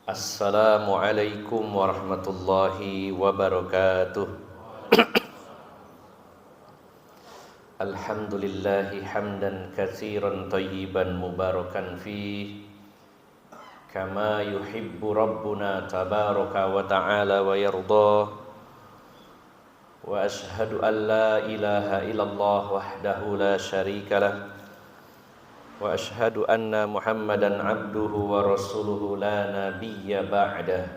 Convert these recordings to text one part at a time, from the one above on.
Assalamualaikum warahmatullahi wabarakatuh. Alhamdulillahi hamdan katsiran tayyiban mubarakan fih kama yuhibbu rabbuna tabaraka wa ta'ala wa yardah. Wa ashhadu an la ilaha illallah wahdahu la syarika lah wa ashhadu anna Muhammadan abduhu wa rasuluhu la nabiyya ba'dah.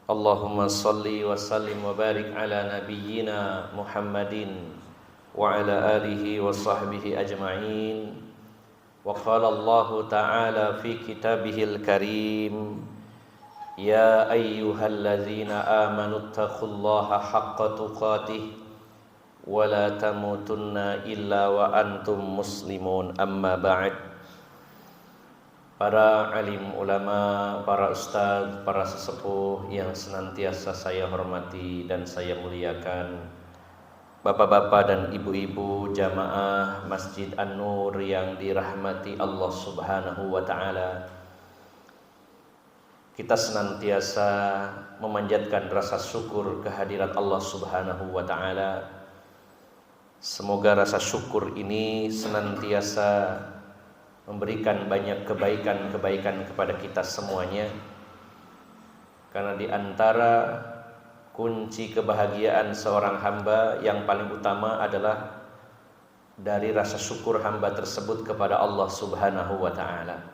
Allahumma salli wa sallim wa barik ala nabiyyina Muhammadin wa ala alihi wa sahbihi ajma'in. Wa qala Allah ta'ala fi kitabihil karim, ya ayyuhalladzina amanu taqullaha haqqa tuqatih wa la tamutunna illa wa antum muslimun, amma ba'd. Para alim ulama, para ustaz, para sesepuh yang senantiasa saya hormati dan saya muliakan, bapak-bapak dan ibu-ibu jamaah Masjid An-Nur yang dirahmati Allah Subhanahu wa ta'ala, kita senantiasa memanjatkan rasa syukur kehadirat Allah Subhanahu wa ta'ala. Semoga rasa syukur ini senantiasa memberikan banyak kebaikan-kebaikan kepada kita semuanya. Karena di antara kunci kebahagiaan seorang hamba yang paling utama adalah dari rasa syukur hamba tersebut kepada Allah Subhanahu wa ta'ala.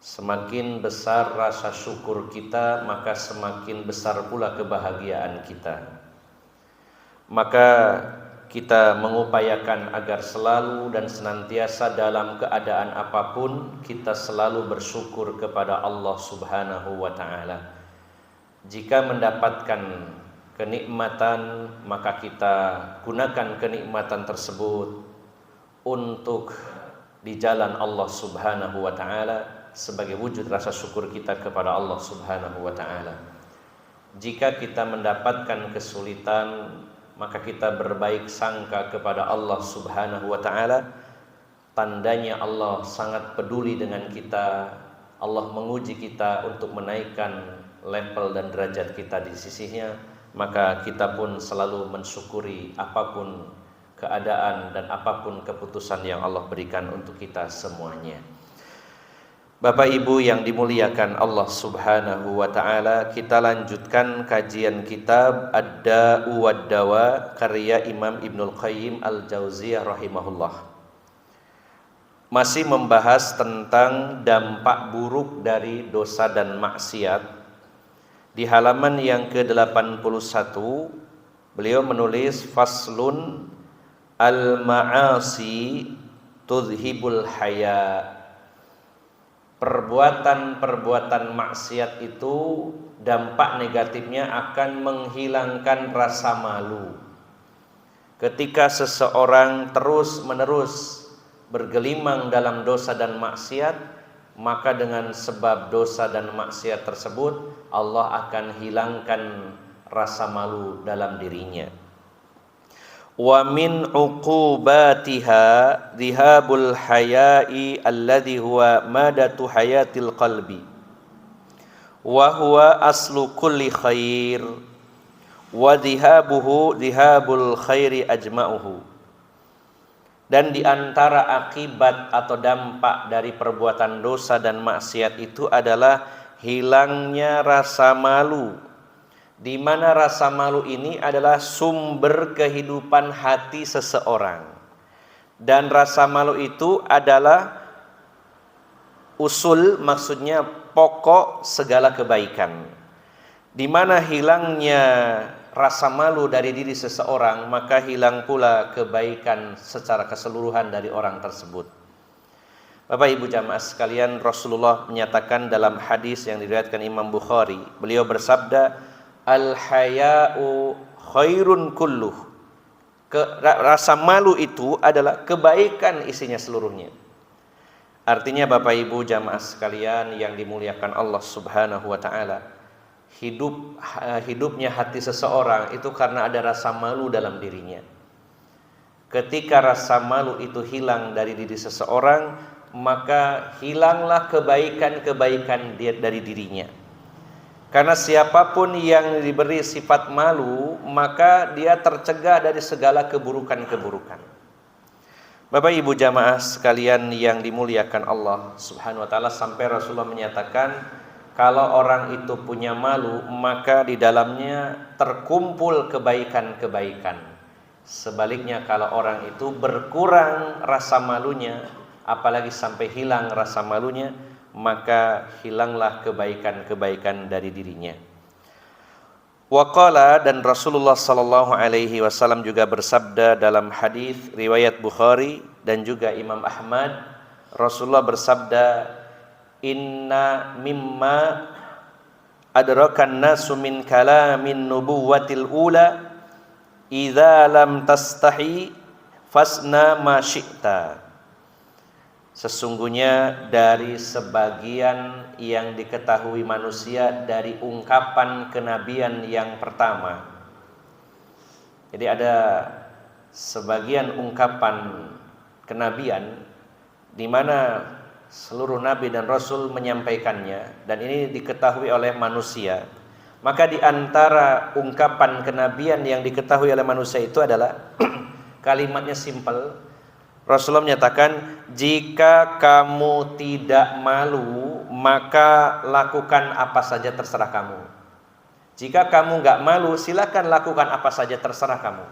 Semakin besar rasa syukur kita, maka semakin besar pula kebahagiaan kita. Maka kita mengupayakan agar selalu dan senantiasa dalam keadaan apapun kita selalu bersyukur kepada Allah Subhanahu wa ta'ala. Jika mendapatkan kenikmatan, maka kita gunakan kenikmatan tersebut untuk di jalan Allah Subhanahu wa ta'ala sebagai wujud rasa syukur kita kepada Allah Subhanahu wa ta'ala. Jika kita mendapatkan kesulitan, maka kita berbaik sangka kepada Allah Subhanahu wa ta'ala. Tandanya Allah sangat peduli dengan kita. Allah menguji kita untuk menaikkan level dan derajat kita di sisinya. Maka kita pun selalu mensyukuri apapun keadaan dan apapun keputusan yang Allah berikan untuk kita semuanya. Bapak Ibu yang dimuliakan Allah Subhanahu wa ta'ala, kita lanjutkan kajian kitab Ad-Da'u wad-Dawa karya Imam Ibnul Qayyim Al-Jauziyah rahimahullah. Masih membahas tentang dampak buruk dari dosa dan maksiat. Di halaman yang ke-81 beliau menulis faslun al-ma'asi tudhibul haya. Perbuatan-perbuatan maksiat itu dampak negatifnya akan menghilangkan rasa malu. Ketika seseorang terus-menerus bergelimang dalam dosa dan maksiat, maka dengan sebab dosa dan maksiat tersebut Allah akan hilangkan rasa malu dalam dirinya. Wa min uqubatiha dhihabul haya'i alladhi huwa madatu hayatil qalbi wa huwa aslu kulli khair wa dhihabuhu dhihabul khairi ajma'uhu. Dan di antara akibat atau dampak dari perbuatan dosa dan maksiat itu adalah hilangnya rasa malu, di mana rasa malu ini adalah sumber kehidupan hati seseorang. Dan rasa malu itu adalah usul, maksudnya pokok segala kebaikan. Di mana hilangnya rasa malu dari diri seseorang, maka hilang pula kebaikan secara keseluruhan dari orang tersebut. Bapak Ibu jamaah sekalian, Rasulullah menyatakan dalam hadis yang diriwayatkan Imam Bukhari, beliau bersabda, al-haya'u khairun kulluh. Rasa malu itu adalah kebaikan isinya seluruhnya. Artinya Bapak Ibu jamaah sekalian yang dimuliakan Allah Subhanahu wa ta'ala, hidupnya hati seseorang itu karena ada rasa malu dalam dirinya. Ketika rasa malu itu hilang dari diri seseorang, maka hilanglah kebaikan-kebaikan dari dirinya. Karena siapapun yang diberi sifat malu, maka dia tercegah dari segala keburukan-keburukan. Bapak Ibu jamaah sekalian yang dimuliakan Allah Subhanahu wa taala, sampai Rasulullah menyatakan kalau orang itu punya malu, maka di dalamnya terkumpul kebaikan-kebaikan. Sebaliknya kalau orang itu berkurang rasa malunya, apalagi sampai hilang rasa malunya, maka hilanglah kebaikan-kebaikan dari dirinya. Waqala, dan Rasulullah sallallahu alaihi wasallam juga bersabda dalam hadis riwayat Bukhari dan juga Imam Ahmad, Rasulullah bersabda, inna mimma adrakan nasu min kalamin nubuwatil ula idza lam tastahi fasna ma syi'ta. Sesungguhnya dari sebagian yang diketahui manusia dari ungkapan kenabian yang pertama. Jadi ada sebagian ungkapan kenabian di mana seluruh nabi dan rasul menyampaikannya, dan ini diketahui oleh manusia. Maka di antara ungkapan kenabian yang diketahui oleh manusia itu adalah kalimatnya simpel. Rasulullah menyatakan, jika kamu tidak malu, maka lakukan apa saja terserah kamu. Jika kamu nggak malu, silakan lakukan apa saja terserah kamu.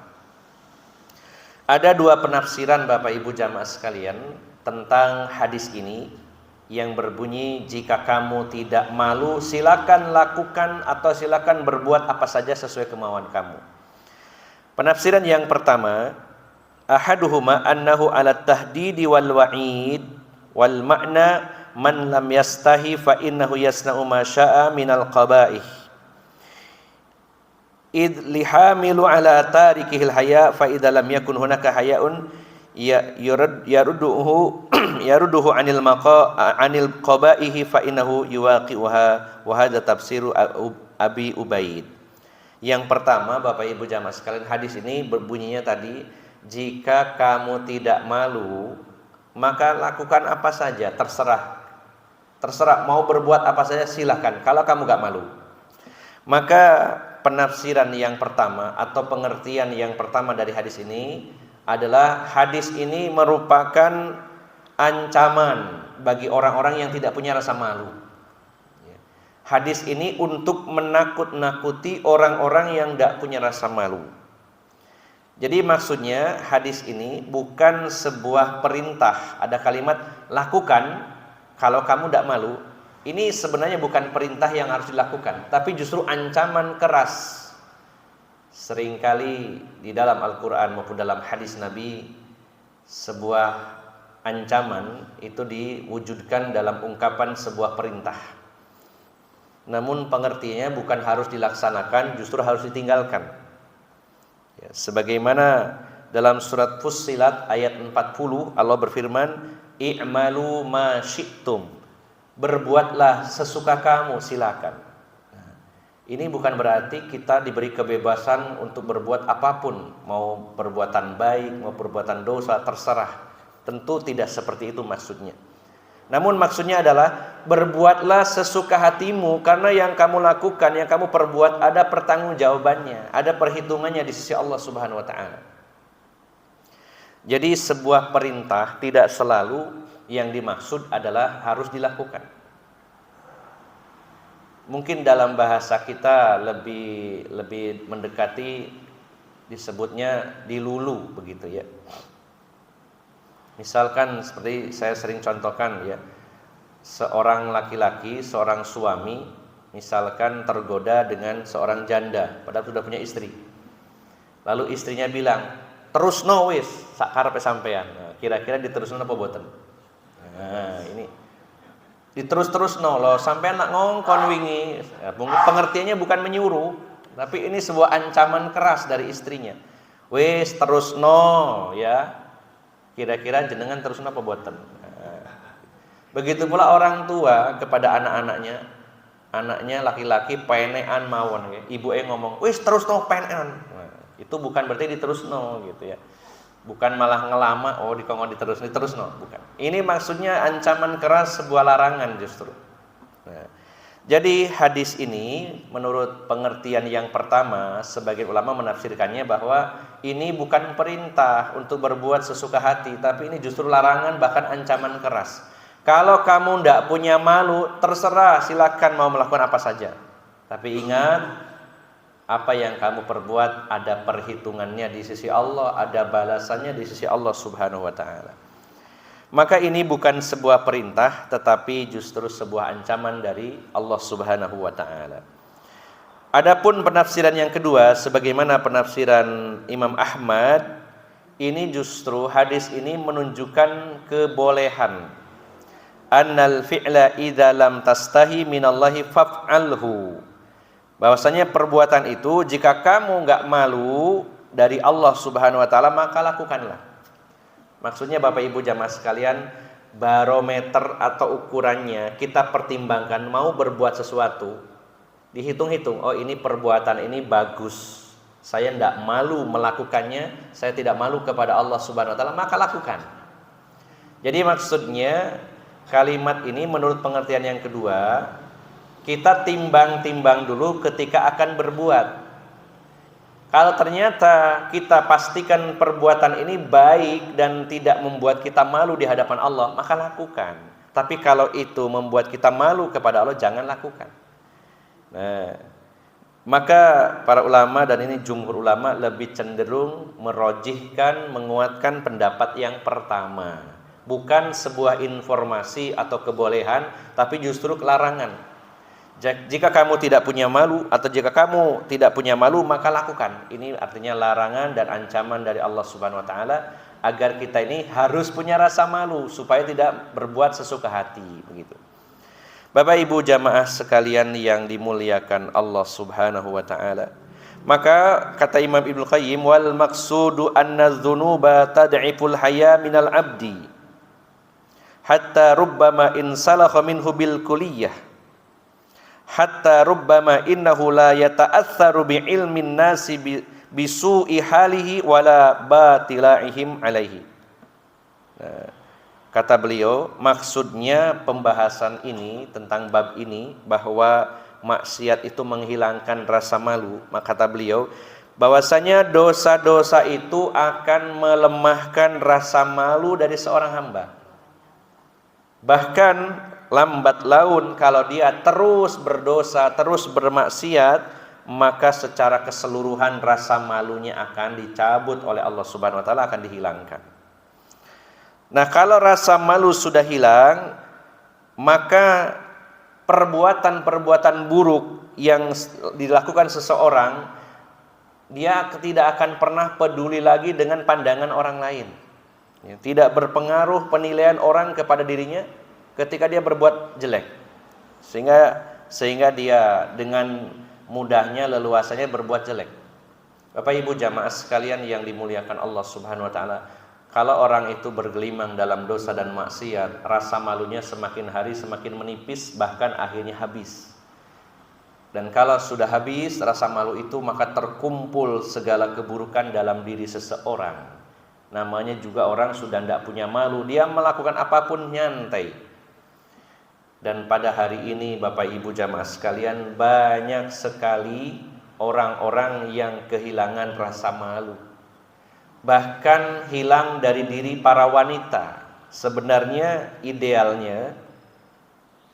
Ada dua penafsiran Bapak Ibu jamaah sekalian tentang hadis ini yang berbunyi, jika kamu tidak malu, silakan lakukan atau silakan berbuat apa saja sesuai kemauan kamu. Penafsiran yang pertama, ahaduhuma annahu ala tahdidi wal wa'id wal ma'na man lam yastahi fa innahu yasna'u ma sya'a minal qaba'ih id lihamilu ala tarikihil haya fa idza lam yakun hunaka haya'un yaruduhu anil qabaihi fa innahu yuwaqi'uha wa hadza tafsiru Abi Ubaid. Yang pertama Bapak Ibu jamaah sekalian, hadis ini berbunyinya tadi, jika kamu tidak malu maka lakukan apa saja terserah mau berbuat apa saja silahkan kalau kamu gak malu. Maka penafsiran yang pertama atau pengertian yang pertama dari hadis ini adalah hadis ini merupakan ancaman bagi orang-orang yang tidak punya rasa malu. Hadis ini untuk menakut-nakuti orang-orang yang tidak punya rasa malu. Jadi maksudnya hadis ini bukan sebuah perintah. Ada kalimat lakukan kalau kamu tidak malu. Ini sebenarnya bukan perintah yang harus dilakukan, tapi justru ancaman keras. Seringkali di dalam Al-Quran maupun dalam hadis Nabi, sebuah ancaman itu diwujudkan dalam ungkapan sebuah perintah. Namun pengertiannya bukan harus dilaksanakan, justru harus ditinggalkan. Ya, sebagaimana dalam surat Fussilat ayat 40 Allah berfirman, i'malu ma syi'tum, berbuatlah sesuka kamu, silakan. Nah, ini bukan berarti kita diberi kebebasan untuk berbuat apapun, mau perbuatan baik, mau perbuatan dosa, terserah. Tentu tidak seperti itu maksudnya. Namun maksudnya adalah berbuatlah sesuka hatimu, karena yang kamu lakukan, yang kamu perbuat ada pertanggungjawabannya, ada perhitungannya di sisi Allah Subhanahu wa taala. Jadi sebuah perintah tidak selalu yang dimaksud adalah harus dilakukan. Mungkin dalam bahasa kita lebih mendekati disebutnya dilulu begitu ya. Misalkan seperti saya sering contohkan ya, seorang laki-laki, seorang suami misalkan tergoda dengan seorang janda padahal sudah punya istri. Lalu istrinya bilang, "Terus no wis, sak karepe sampean." Nah, kira-kira diterusno apa boten? Nah, ini diterus-terus no lo sampean nak ngongkon wingi. Ya, pengertiannya bukan menyuruh, tapi ini sebuah ancaman keras dari istrinya. Wis terus no ya. Kira-kira jenengan terus apa buatan? Begitu pula orang tua kepada anak-anaknya. Anaknya laki-laki penean mawon ya. Ibu ngomong, "Wis terus no penean." Nah, itu bukan berarti diterus no gitu ya. Bukan malah ngelama, oh dikongkon diterus no, bukan. Ini maksudnya ancaman keras, sebuah larangan justru. Nah, jadi hadis ini menurut pengertian yang pertama, sebagian ulama menafsirkannya bahwa ini bukan perintah untuk berbuat sesuka hati, tapi ini justru larangan, bahkan ancaman keras. Kalau kamu tidak punya malu, terserah, silakan mau melakukan apa saja. Tapi ingat, apa yang kamu perbuat ada perhitungannya di sisi Allah, ada balasannya di sisi Allah Subhanahu wa taala. Maka ini bukan sebuah perintah, tetapi justru sebuah ancaman dari Allah Subhanahu wa taala. Adapun penafsiran yang kedua, sebagaimana penafsiran Imam Ahmad, ini justru hadis ini menunjukkan kebolehan. Annal fi'la idza lam tastahi minallahi faf'alhu. Bahwasanya perbuatan itu jika kamu enggak malu dari Allah Subhanahu wa taala, maka lakukanlah. Maksudnya Bapak Ibu jamaah sekalian, barometer atau ukurannya kita pertimbangkan mau berbuat sesuatu, dihitung-hitung, oh ini perbuatan ini bagus, saya tidak malu melakukannya, saya tidak malu kepada Allah Subhanahu wa taala, maka lakukan. Jadi maksudnya kalimat ini menurut pengertian yang kedua, kita timbang-timbang dulu ketika akan berbuat. Kalau ternyata kita pastikan perbuatan ini baik dan tidak membuat kita malu di hadapan Allah, maka lakukan. Tapi kalau itu membuat kita malu kepada Allah, jangan lakukan. Nah, maka para ulama, dan ini jumhur ulama, lebih cenderung merojihkan, menguatkan pendapat yang pertama. Bukan sebuah informasi atau kebolehan, tapi justru larangan. Jika kamu tidak punya malu, atau jika kamu tidak punya malu, maka lakukan. Ini artinya larangan dan ancaman dari Allah Subhanahu wa taala agar kita ini harus punya rasa malu supaya tidak berbuat sesuka hati, begitu. Bapak Ibu jamaah sekalian yang dimuliakan Allah Subhanahu wa taala. Maka kata Imam Ibnu Qayyim, wal maqsudu anna dzunuba tad'iful haya minal abdi hatta rubbama insalakha minhu bil kulliyah. Hatta rubbama innahu la yata'atsaru bi ilmin nasi bi su'i halihi wala batilaihim alaihi. Nah, kata beliau, maksudnya pembahasan ini tentang bab ini bahwa maksiat itu menghilangkan rasa malu. Maka kata beliau bahwasanya dosa-dosa itu akan melemahkan rasa malu dari seorang hamba. Bahkan lambat laun kalau dia terus berdosa, terus bermaksiat, maka secara keseluruhan rasa malunya akan dicabut oleh Allah Subhanahu wa taala, akan dihilangkan. Nah, kalau rasa malu sudah hilang, maka perbuatan-perbuatan buruk yang dilakukan seseorang, dia tidak akan pernah peduli lagi dengan pandangan orang lain. Tidak berpengaruh penilaian orang kepada dirinya ketika dia berbuat jelek, sehingga dia dengan mudahnya, leluasanya berbuat jelek. Bapak Ibu jamaah sekalian yang dimuliakan Allah Subhanahu wa taala, kalau orang itu bergelimang dalam dosa dan maksiat, rasa malunya semakin hari semakin menipis, bahkan akhirnya habis. Dan kalau sudah habis rasa malu itu, maka terkumpul segala keburukan dalam diri seseorang. Namanya juga orang sudah tidak punya malu, dia melakukan apapun nyantai. Dan pada hari ini Bapak Ibu jamaah sekalian, banyak sekali orang-orang yang kehilangan rasa malu. Bahkan hilang dari diri para wanita. Sebenarnya idealnya,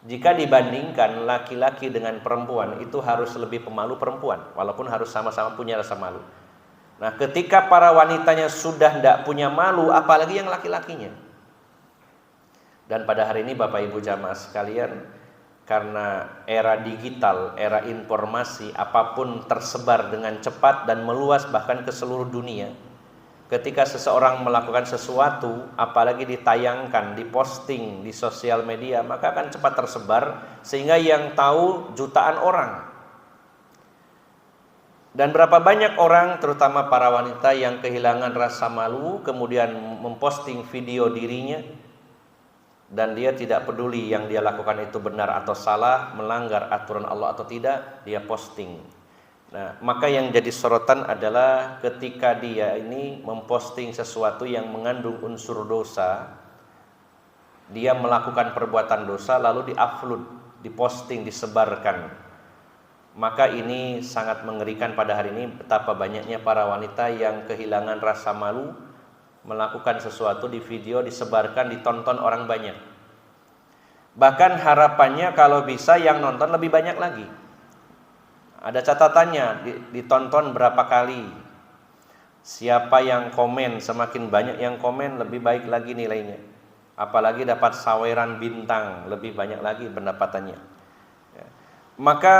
jika dibandingkan laki-laki dengan perempuan, itu harus lebih pemalu perempuan, walaupun harus sama-sama punya rasa malu. Nah, ketika para wanitanya sudah tidak punya malu, apalagi yang laki-lakinya. Dan pada hari ini Bapak Ibu jamaah sekalian, karena era digital, era informasi, apapun tersebar dengan cepat dan meluas bahkan ke seluruh dunia. Ketika seseorang melakukan sesuatu, apalagi ditayangkan, diposting di sosial media, maka akan cepat tersebar sehingga yang tahu jutaan orang. Dan berapa banyak orang, terutama para wanita, yang kehilangan rasa malu kemudian memposting video dirinya, dan dia tidak peduli yang dia lakukan itu benar atau salah, melanggar aturan Allah atau tidak, dia posting. Nah, maka yang jadi sorotan adalah ketika dia ini memposting sesuatu yang mengandung unsur dosa, dia melakukan perbuatan dosa lalu diupload, diposting, disebarkan. Maka ini sangat mengerikan pada hari ini betapa banyaknya para wanita yang kehilangan rasa malu melakukan sesuatu di video, disebarkan, ditonton orang banyak. Bahkan harapannya kalau bisa yang nonton lebih banyak lagi. Ada catatannya, ditonton berapa kali. Siapa yang komen, semakin banyak yang komen lebih baik lagi nilainya. Apalagi dapat saweran bintang, lebih banyak lagi pendapatannya. Maka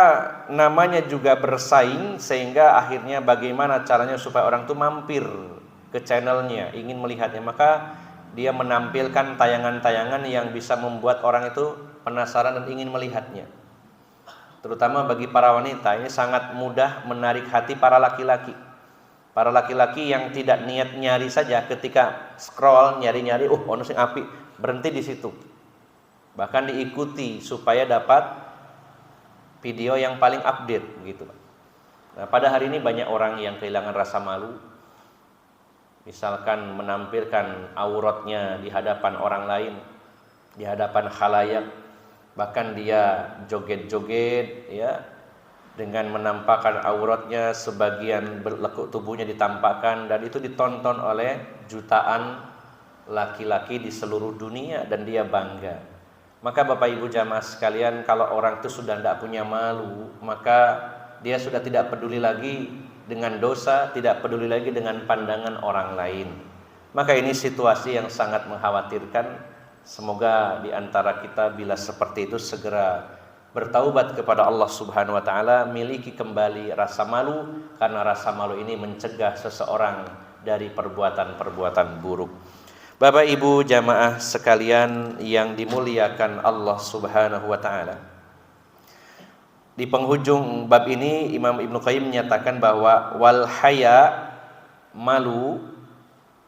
namanya juga bersaing, sehingga akhirnya bagaimana caranya supaya orang itu mampir ke channelnya, ingin melihatnya. Maka dia menampilkan tayangan-tayangan yang bisa membuat orang itu penasaran dan ingin melihatnya. Terutama bagi para wanita, ini sangat mudah menarik hati para laki-laki. Para laki-laki yang tidak niat nyari saja, ketika scroll nyari-nyari, ono sing apik, berhenti di situ. Bahkan diikuti supaya dapat video yang paling update begitu. Nah, pada hari ini banyak orang yang kehilangan rasa malu. Misalkan menampilkan auratnya di hadapan orang lain, di hadapan khalayak, bahkan dia joget-joget ya, dengan menampakkan auratnya, sebagian lekuk tubuhnya ditampakkan, dan itu ditonton oleh jutaan laki-laki di seluruh dunia dan dia bangga. Maka Bapak Ibu jamaah sekalian, kalau orang itu sudah tidak punya malu, maka dia sudah tidak peduli lagi dengan dosa, tidak peduli lagi dengan pandangan orang lain. Maka ini situasi yang sangat mengkhawatirkan. Semoga di antara kita bila seperti itu segera bertaubat kepada Allah Subhanahu wa taala, miliki kembali rasa malu, karena rasa malu ini mencegah seseorang dari perbuatan-perbuatan buruk. Bapak Ibu jamaah sekalian yang dimuliakan Allah Subhanahu wa taala. Di penghujung bab ini Imam Ibnu Qayyim menyatakan bahwa wal haya, malu,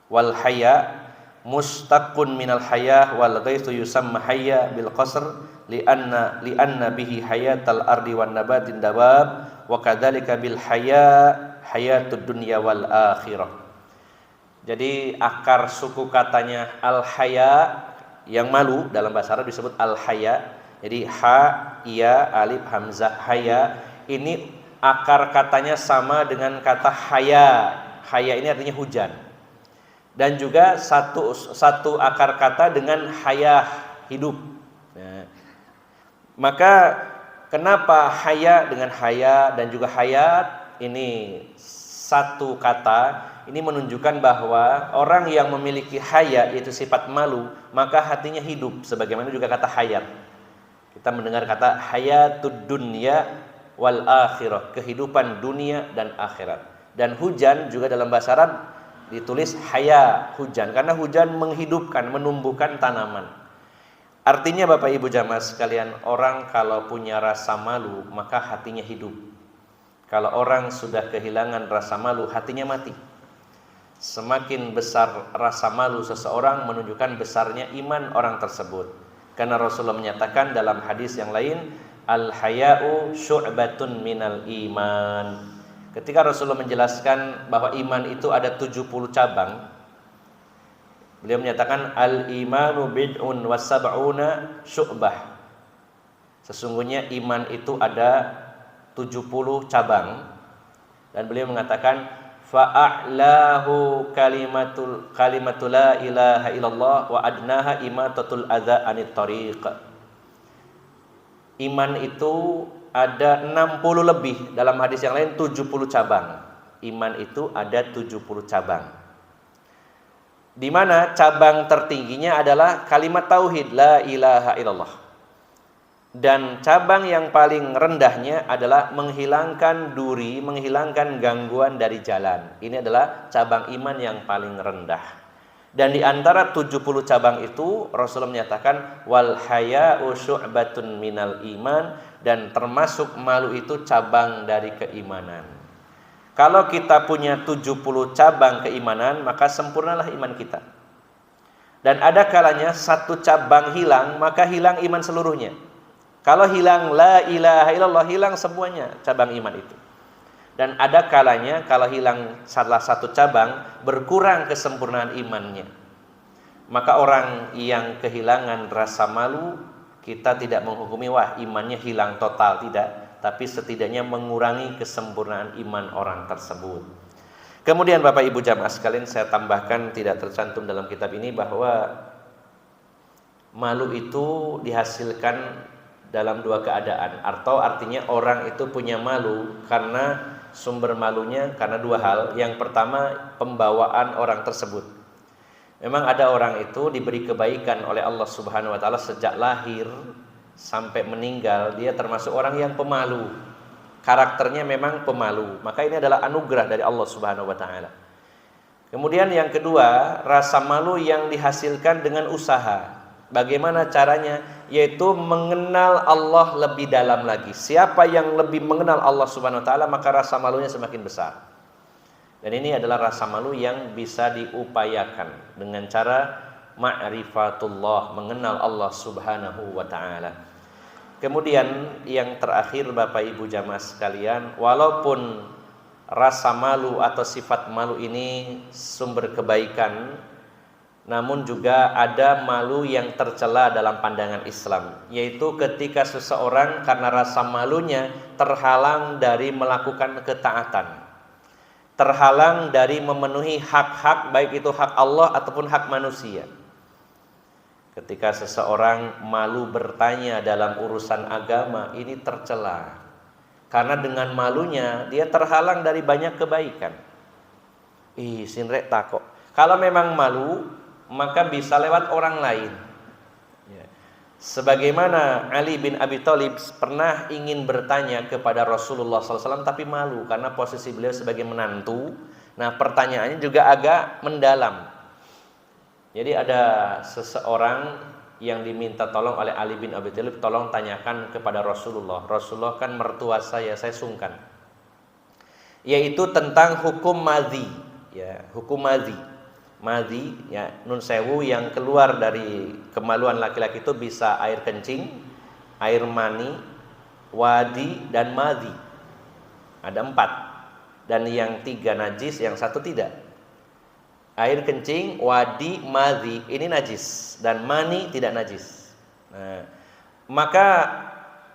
wal haya mustaqun minal haya wal ghaitu yusamma haya bil qasr lianna bihi hayatal ardi wan nabatin dawab wa kadzalika bil haya hayatud dunya wal akhirah. Jadi akar suku katanya al haya, yang malu, dalam bahasa Arab disebut al haya. Jadi ha, iya, alif, hamzah, haya. Ini akar katanya sama dengan kata haya. Haya ini artinya hujan. Dan juga satu akar kata dengan hayah, hidup. Nah, maka kenapa haya dengan haya dan juga hayat ini satu kata? Ini menunjukkan bahwa orang yang memiliki haya, yaitu sifat malu, maka hatinya hidup. Sebagaimana juga kata hayat. Kita mendengar kata hayatud dunya wal akhirah, kehidupan dunia dan akhirat. Dan hujan juga dalam bahasa Arab ditulis haya, hujan, karena hujan menghidupkan, menumbuhkan tanaman. Artinya Bapak Ibu jamaah sekalian, orang kalau punya rasa malu maka hatinya hidup. Kalau orang sudah kehilangan rasa malu, hatinya mati. Semakin besar rasa malu seseorang menunjukkan besarnya iman orang tersebut. Karena Rasulullah menyatakan dalam hadis yang lain, al-haya'u syu'batun minal iman. Ketika Rasulullah menjelaskan bahwa iman itu ada 70 cabang, beliau menyatakan al-imanu bid'un wa sab'una syu'bah. Sesungguhnya iman itu ada 70 cabang. Dan beliau mengatakan fa'a'lahu kalimatul la ilaha illallah wa adnaha imatatul adza anit tariq. Iman itu ada 60 lebih, dalam hadis yang lain 70 cabang. Iman itu ada 70 cabang. Di mana cabang tertingginya adalah kalimat tauhid la ilaha illallah. Dan cabang yang paling rendahnya adalah menghilangkan duri, menghilangkan gangguan dari jalan. Ini adalah cabang iman yang paling rendah. Dan di antara 70 cabang itu Rasulullah menyatakan wal haya'u syu'batun minal iman, dan termasuk malu itu cabang dari keimanan. Kalau kita punya 70 cabang keimanan, maka sempurnalah iman kita. Dan ada kalanya satu cabang hilang, maka hilang iman seluruhnya. Kalau hilang la ilaha illallah, hilang semuanya cabang iman itu. Dan ada kalanya kalau hilang salah satu cabang, berkurang kesempurnaan imannya. Maka orang yang kehilangan rasa malu, kita tidak menghukumi wah imannya hilang total, tidak, tapi setidaknya mengurangi kesempurnaan iman orang tersebut. Kemudian Bapak Ibu jamaah sekalian, saya tambahkan, tidak tercantum dalam kitab ini, bahwa malu itu dihasilkan dalam dua keadaan, atau artinya orang itu punya malu karena sumber malunya karena dua hal. Yang pertama, pembawaan orang tersebut. Memang ada orang itu diberi kebaikan oleh Allah Subhanahu wa taala sejak lahir sampai meninggal, dia termasuk orang yang pemalu. Karakternya memang pemalu. Maka ini adalah anugerah dari Allah Subhanahu wa taala. Kemudian yang kedua, rasa malu yang dihasilkan dengan usaha. Bagaimana caranya? Yaitu mengenal Allah lebih dalam lagi. Siapa yang lebih mengenal Allah Subhanahu wa taala, maka rasa malunya semakin besar. Dan ini adalah rasa malu yang bisa diupayakan dengan cara ma'rifatullah, mengenal Allah Subhanahu wa taala. Kemudian yang terakhir Bapak Ibu jamaah sekalian, walaupun rasa malu atau sifat malu ini sumber kebaikan, namun juga ada malu yang tercela dalam pandangan Islam, yaitu ketika seseorang karena rasa malunya terhalang dari melakukan ketaatan, terhalang dari memenuhi hak-hak, baik itu hak Allah ataupun hak manusia. Ketika seseorang malu bertanya dalam urusan agama, ini tercela. Karena dengan malunya dia terhalang dari banyak kebaikan. Sinrek takok. Kalau memang malu, maka bisa lewat orang lain. Sebagaimana Ali bin Abi Thalib pernah ingin bertanya kepada Rasulullah SAW, tapi malu karena posisi beliau sebagai menantu. Nah, pertanyaannya juga agak mendalam. Jadi ada seseorang yang diminta tolong oleh Ali bin Abi Thalib, tolong tanyakan kepada Rasulullah. Rasulullah kan mertua saya sungkan. Yaitu tentang hukum madhi, ya, hukum madhi. Madhi, ya, nun sewu, yang keluar dari kemaluan laki-laki itu bisa air kencing, air mani, wadi, dan madhi. Ada 4. Dan yang 3 najis, yang 1 tidak. Air kencing, wadi, madhi ini najis, dan mani tidak najis. Nah, maka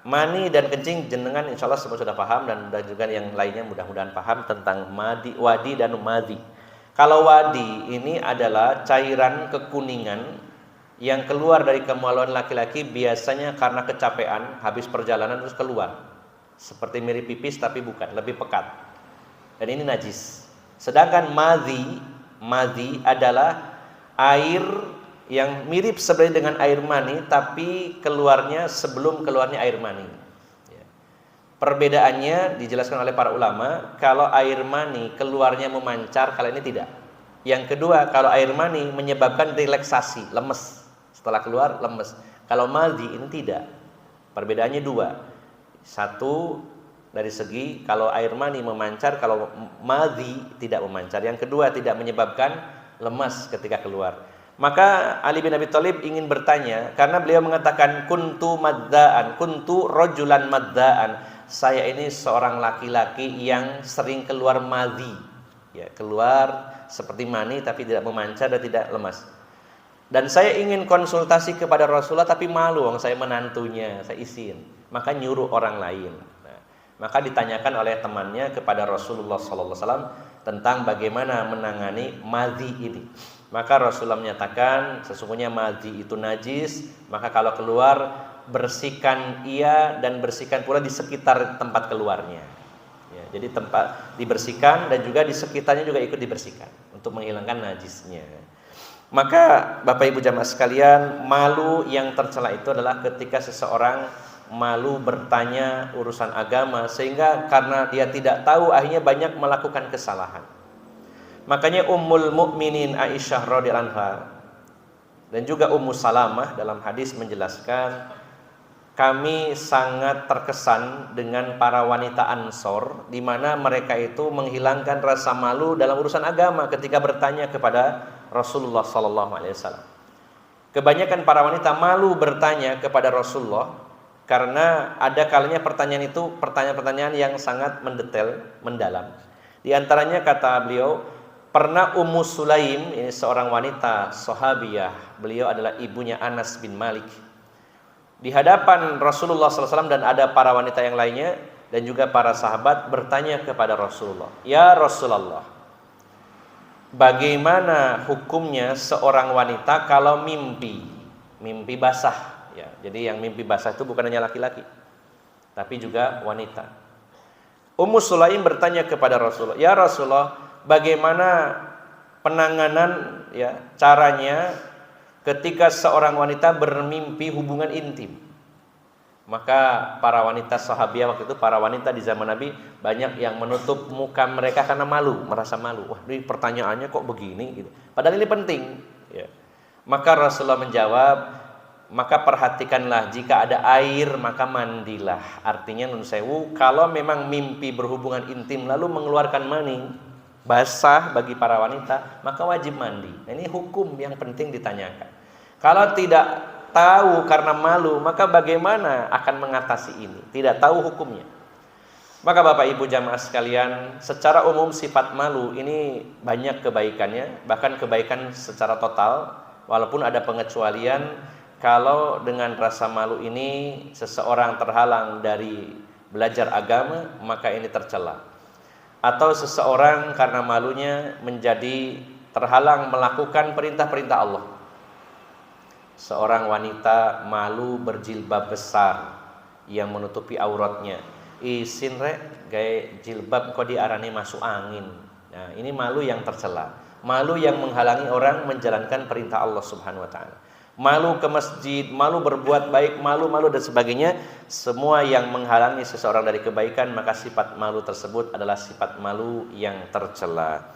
mani dan kencing jenengan insya Allah semua sudah paham, dan juga yang lainnya mudah-mudahan paham tentang wadi dan madhi. Kalau wadi ini adalah cairan kekuningan yang keluar dari kemaluan laki-laki, biasanya karena kecapean habis perjalanan terus keluar. Seperti mirip pipis tapi bukan, lebih pekat. Dan ini najis. Sedangkan madhi adalah air yang mirip sebenarnya dengan air mani, tapi keluarnya sebelum keluarnya air mani. Perbedaannya dijelaskan oleh para ulama, kalau air mani keluarnya memancar, kalau ini tidak. Yang kedua, kalau air mani menyebabkan relaksasi, lemes. Setelah keluar lemes. Kalau madhi ini tidak. Perbedaannya 2. 1 dari segi kalau air mani memancar, kalau madhi tidak memancar. Yang kedua, tidak menyebabkan lemas ketika keluar. Maka Ali bin Abi Thalib ingin bertanya, karena beliau mengatakan kuntu rajulan maddaan. Saya ini seorang laki-laki yang sering keluar madhi, ya, keluar seperti mani tapi tidak memancar dan tidak lemas. Dan saya ingin konsultasi kepada Rasulullah tapi malu, saya menantunya, saya izin. Maka nyuruh orang lain. Nah, maka ditanyakan oleh temannya kepada Rasulullah SAW tentang bagaimana menangani madhi ini. Maka Rasulullah menyatakan sesungguhnya madhi itu najis, maka kalau keluar bersihkan ia dan bersihkan pula di sekitar tempat keluarnya. Ya, jadi tempat dibersihkan dan juga di sekitarnya juga ikut dibersihkan untuk menghilangkan najisnya. Maka Bapak Ibu jamaah sekalian, malu yang tercela itu adalah ketika seseorang malu bertanya urusan agama, sehingga karena dia tidak tahu akhirnya banyak melakukan kesalahan. Makanya Ummul Mukminin Aisyah radhiyallahu anha dan juga Ummu Salamah dalam hadis menjelaskan, kami sangat terkesan dengan para wanita Ansor, di mana mereka itu menghilangkan rasa malu dalam urusan agama ketika bertanya kepada Rasulullah SAW. Kebanyakan para wanita malu bertanya kepada Rasulullah karena ada kalanya pertanyaan itu pertanyaan-pertanyaan yang sangat mendetail, mendalam. Di antaranya kata beliau, Pernah Ummu Sulaim, ini seorang wanita sahabiyah, beliau adalah ibunya Anas bin Malik. Di hadapan Rasulullah SAW dan ada para wanita yang lainnya dan juga para sahabat bertanya kepada Rasulullah, "Ya Rasulullah, bagaimana hukumnya seorang wanita kalau mimpi basah?" Ya, jadi yang mimpi basah itu bukan hanya laki-laki, tapi juga wanita. Ummu Sulaim bertanya kepada Rasulullah, "Ya Rasulullah, bagaimana penanganan caranya ketika seorang wanita bermimpi hubungan intim?" Maka para wanita sahabiah waktu itu, para wanita di zaman Nabi, banyak yang menutup muka mereka karena malu, merasa malu. Wah, ini pertanyaannya kok begini gitu. Padahal ini penting ya. Maka Rasulullah menjawab, "Maka perhatikanlah, jika ada air maka mandilah." Artinya nun sewu, kalau memang mimpi berhubungan intim lalu mengeluarkan mani basah bagi para wanita, maka wajib mandi. Nah, ini hukum yang penting ditanyakan. Kalau tidak tahu karena malu, maka bagaimana akan mengatasi ini? Tidak tahu hukumnya. Maka Bapak Ibu jamaah sekalian, secara umum sifat malu ini banyak kebaikannya, bahkan kebaikan secara total, walaupun ada pengecualian. Kalau dengan rasa malu ini seseorang terhalang dari belajar agama, maka ini tercela. Atau seseorang karena malunya menjadi terhalang melakukan perintah-perintah Allah. Seorang wanita malu berjilbab besar yang menutupi auratnya. Isin rek gaya jilbab kok diarani masuk angin. Nah, ini malu yang tercela. Malu yang menghalangi orang menjalankan perintah Allah Subhanahu wa taala. Malu ke masjid, malu berbuat baik, malu dan sebagainya, semua yang menghalangi seseorang dari kebaikan, maka sifat malu tersebut adalah sifat malu yang tercela.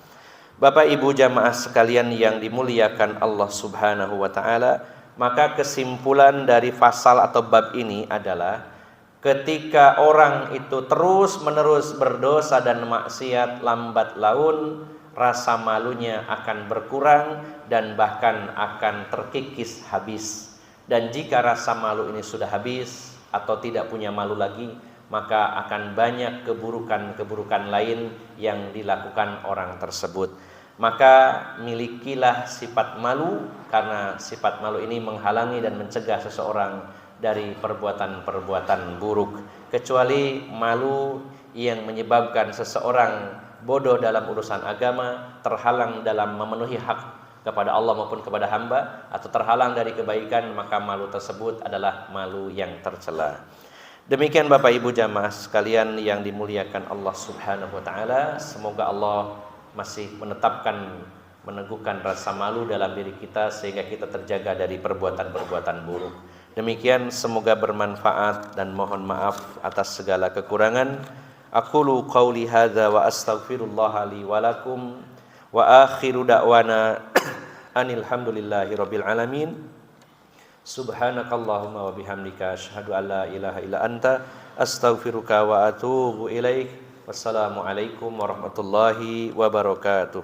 Bapak Ibu jamaah sekalian yang dimuliakan Allah Subhanahu wa taala, maka kesimpulan dari pasal atau bab ini adalah ketika orang itu terus-menerus berdosa dan maksiat, lambat laun rasa malunya akan berkurang dan bahkan akan terkikis habis. Dan jika rasa malu ini sudah habis atau tidak punya malu lagi, maka akan banyak keburukan-keburukan lain yang dilakukan orang tersebut. Maka milikilah sifat malu, karena sifat malu ini menghalangi dan mencegah seseorang dari perbuatan-perbuatan buruk. Kecuali malu yang menyebabkan seseorang bodoh dalam urusan agama, terhalang dalam memenuhi hak kepada Allah maupun kepada hamba, atau terhalang dari kebaikan, maka malu tersebut adalah malu yang tercela. Demikian Bapak Ibu jamaah sekalian yang dimuliakan Allah Subhanahu wa taala, semoga Allah masih menetapkan, meneguhkan rasa malu dalam diri kita sehingga kita terjaga dari perbuatan-perbuatan buruk. Demikian, semoga bermanfaat dan mohon maaf atas segala kekurangan. Aqulu qauli hadza wa astaghfirullah li wa lakum wa akhiru da'wana anil hamdulillahi rabbil alamin. Subhanakallahumma wa bihamdika asyhadu an la ilaha illa anta astaghfiruka wa atubu ilaik. Wassalamualaikum warahmatullahi wabarakatuh.